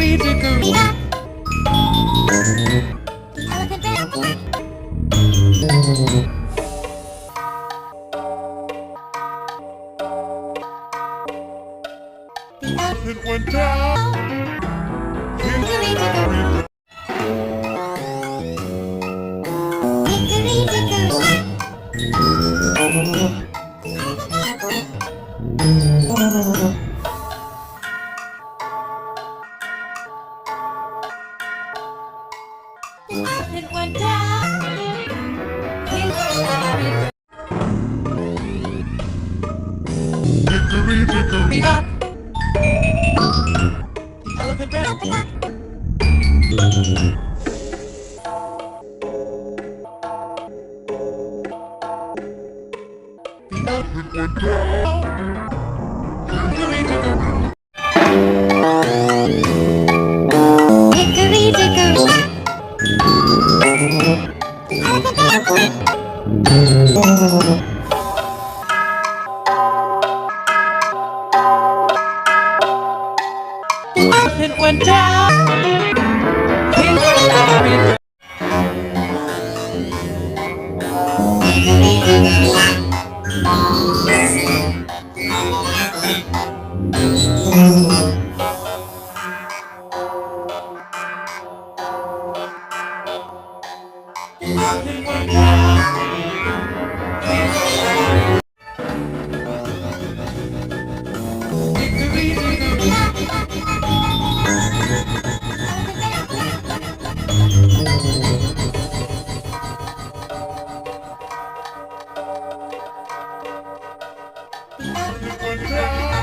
Hickory, dickory, dock. The elephant ran. The elephant went down. Hickory, dickory, dock. Hickory, dickory, dock. The elephant went down. Hickory, dickory, dock. The elephant ran. The elephant went down. Hickory, dickory. Hickory, dickory, dock. The elephant ran. The elephant went down. Hickory, dickory, dock. Hickory, dickory, dock. The elephant went down. Hickory, dickory, dock. The elephant went down.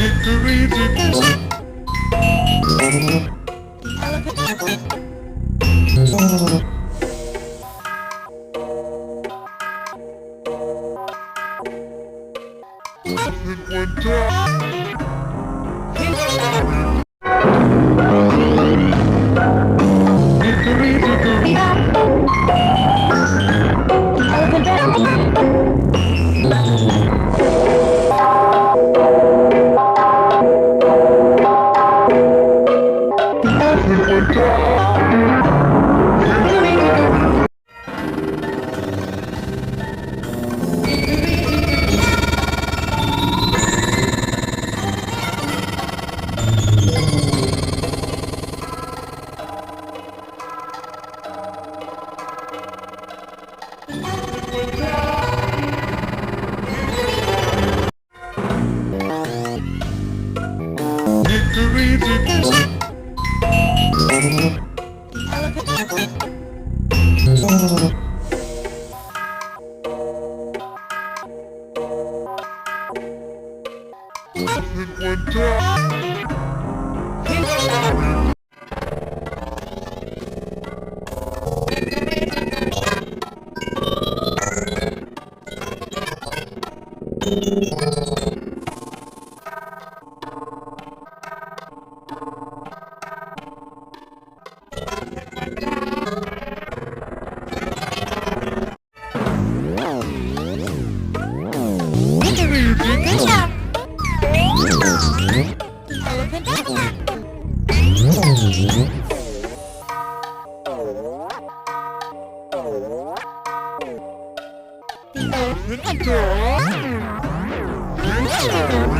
Hickory, dickory, dock. The elephant went down. Hickory, dickory, dock. The elephant went Hickory, dickory, dock. The elephant went down. Hickory, dickory, dock. The elephant went down. The elephant went down.